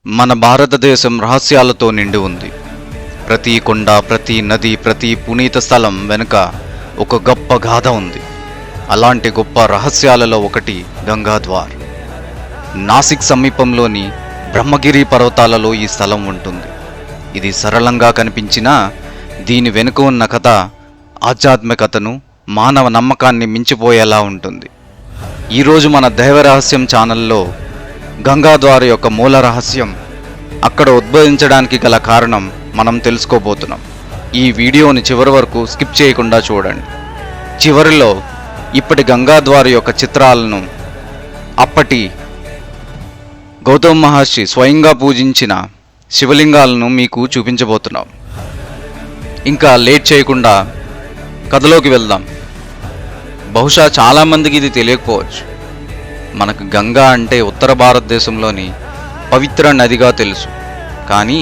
మన భారతదేశం రహస్యాలతో నిండి ఉంది. ప్రతి కొండ, ప్రతి నది, ప్రతి పునీత స్థలం వెనుక ఒక గొప్ప గాథ ఉంది. అలాంటి గొప్ప రహస్యాలలో ఒకటి గంగాద్వార్. నాసిక్ సమీపంలోని బ్రహ్మగిరి పర్వతాలలో ఈ స్థలం ఉంటుంది. ఇది సరళంగా కనిపించినా దీని వెనుక ఉన్న కథ ఆధ్యాత్మికతను, మానవ నమ్మకాన్ని మించిపోయేలా ఉంటుంది. ఈరోజు మన దైవ రహస్యం ఛానల్లో గంగాద్వార్ యొక్క మూల రహస్యం, అక్కడ ఉద్భవించడానికి గల కారణం మనం తెలుసుకోబోతున్నాం. ఈ వీడియోని చివరి వరకు స్కిప్ చేయకుండా చూడండి. చివరిలో ఇప్పటి గంగాద్వార్ యొక్క చిత్రాలను, అప్పటి గౌతమ మహర్షి స్వయంగా పూజించిన శివలింగాలను మీకు చూపించబోతున్నాం. ఇంకా లేట్ చేయకుండా కథలోకి వెళ్దాం. బహుశా చాలామందికి ఇది తెలియకపోవచ్చు. మనకు గంగా అంటే ఉత్తర భారతదేశంలోని పవిత్ర నదిగా తెలుసు. కానీ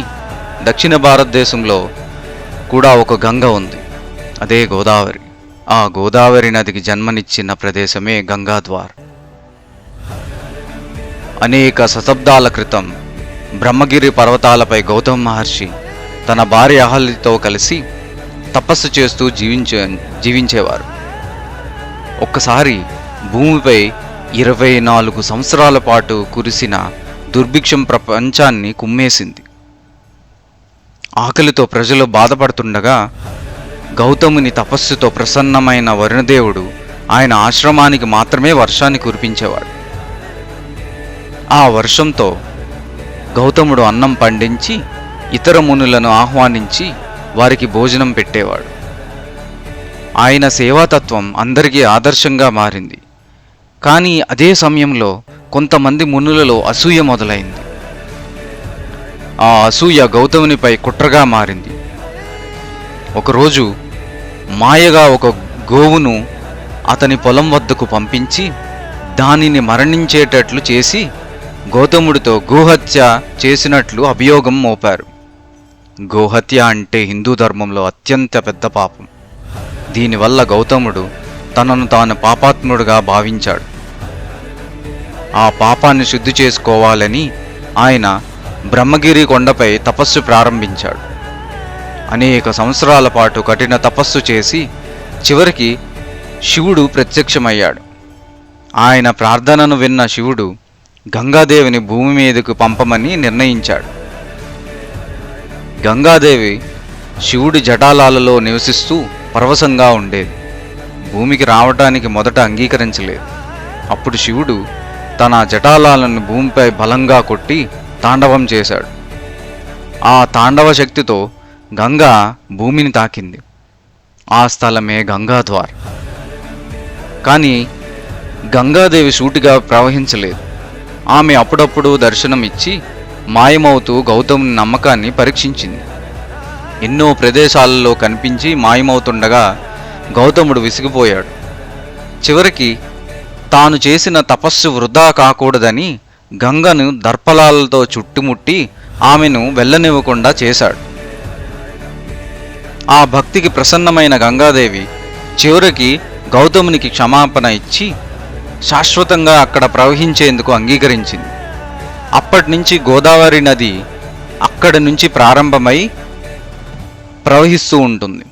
దక్షిణ భారతదేశంలో కూడా ఒక గంగ ఉంది. అదే గోదావరి. ఆ గోదావరి నదికి జన్మనిచ్చిన ప్రదేశమే గంగాద్వార్. అనేక శతాబ్దాల క్రితం బ్రహ్మగిరి పర్వతాలపై గౌతమ మహర్షి తన భార్య అహల్యతో కలిసి తపస్సు చేస్తూ జీవించేవారు. ఒక్కసారి భూమిపై 24 సంవత్సరాల పాటు కురిసిన దుర్భిక్షం ప్రపంచాన్ని కుమ్మేసింది. ఆకలితో ప్రజలు బాధపడుతుండగా గౌతముని తపస్సుతో ప్రసన్నమైన వరుణదేవుడు ఆయన ఆశ్రమానికి మాత్రమే వర్షాన్ని కురిపించేవాడు. ఆ వర్షంతో గౌతముడు అన్నం పండించి ఇతర మునులను ఆహ్వానించి వారికి భోజనం పెట్టేవాడు. ఆయన సేవాతత్వం అందరికీ ఆదర్శంగా మారింది. కానీ అదే సమయంలో కొంతమంది మునులలో అసూయ మొదలైంది. ఆ అసూయ గౌతమునిపై కుట్రగా మారింది. ఒకరోజు మాయగా ఒక గోవును అతని పొలం వద్దకు పంపించి దానిని మరణించేటట్లు చేసి గౌతముడితో గోహత్య చేసినట్లు అభియోగం మోపారు. గోహత్య అంటే హిందూ ధర్మంలో అత్యంత పెద్ద పాపం. దీనివల్ల గౌతముడు తనను తాను పాపాత్ముడుగా భావించాడు. ఆ పాపాన్ని శుద్ధి చేసుకోవాలని ఆయన బ్రహ్మగిరి కొండపై తపస్సు ప్రారంభించాడు. అనేక సంవత్సరాల పాటు కఠిన తపస్సు చేసి చివరికి శివుడు ప్రత్యక్షమయ్యాడు. ఆయన ప్రార్థనను విన్న శివుడు గంగాదేవిని భూమి మీదకు పంపమని నిర్ణయించాడు. గంగాదేవి శివుడి జటాలాలలో నివసిస్తూ పరవశంగా ఉండేది. భూమికి రావటానికి మొదట అంగీకరించలేదు. అప్పుడు శివుడు తన జటాలాలను భూమిపై బలంగా కొట్టి తాండవం చేశాడు. ఆ తాండవ శక్తితో గంగా భూమిని తాకింది. ఆ స్థలమే గంగాద్వార్. కానీ గంగాదేవి సూటిగా ప్రవహించలేదు. ఆమె అప్పుడప్పుడు దర్శనం ఇచ్చి మాయమవుతూ గౌతముని నమ్మకాన్ని పరీక్షించింది. ఎన్నో ప్రదేశాలలో కనిపించి మాయమవుతుండగా గౌతముడు విసిగిపోయాడు. చివరికి తాను చేసిన తపస్సు వృధా కాకూడదని గంగను దర్పలాలతో చుట్టుముట్టి ఆమెను వెళ్ళనివ్వకుండా చేశాడు. ఆ భక్తికి ప్రసన్నమైన గంగాదేవి చివరికి గౌతమునికి క్షమాపణ ఇచ్చి శాశ్వతంగా అక్కడ ప్రవహించేందుకు అంగీకరించింది. అప్పటి నుంచి గోదావరి నది అక్కడి నుంచి ప్రారంభమై ప్రవహిస్తూ ఉంటుంది.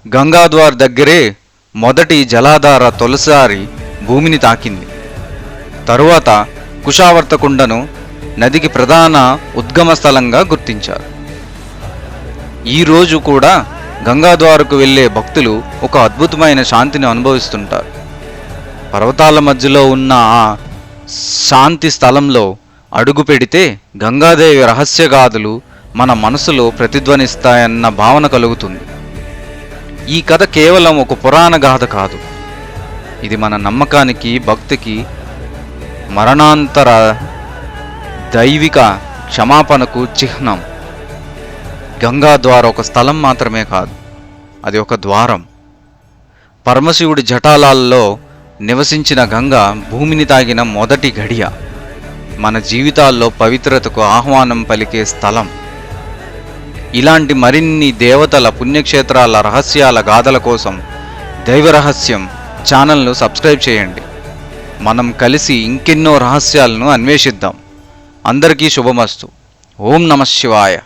గంగాద్వార్ దగ్గరే మొదటి జలాధార తొలిసారి భూమిని తాకింది. తరువాత కుషావర్తకుండను నదికి ప్రధాన ఉద్గమ స్థలంగా గుర్తించారు. ఈరోజు కూడా గంగాద్వారకు వెళ్ళే భక్తులు ఒక అద్భుతమైన శాంతిని అనుభవిస్తుంటారు. పర్వతాల మధ్యలో ఉన్న ఆ శాంతి స్థలంలో అడుగు పెడితే గంగాదేవి రహస్యగాథలు మన మనసులో ప్రతిధ్వనిస్తాయన్న భావన కలుగుతుంది. ఈ కథ కేవలం ఒక పురాణ గాథ కాదు. ఇది మన నమ్మకానికి, భక్తికి, మరణాంతర దైవిక క్షమాపణకు చిహ్నం. గంగాద్వార్ ఒక స్థలం మాత్రమే కాదు, అది ఒక ద్వారం. పరమశివుడి జటాలాల్లో నివసించిన గంగ భూమిని తాగిన మొదటి గడియ. మన జీవితాల్లో పవిత్రతకు ఆహ్వానం పలికే స్థలం. ఇలాంటి మరిన్ని దేవతల పుణ్యక్షేత్రాల రహస్యాల గాథల కోసం దైవ రహస్యం ఛానల్ను సబ్స్క్రైబ్ చేయండి. మనం కలిసి ఇంకెన్నో రహస్యాలను అన్వేషిద్దాం. అందరికీ శుభమస్తు. ఓం నమః శివాయ.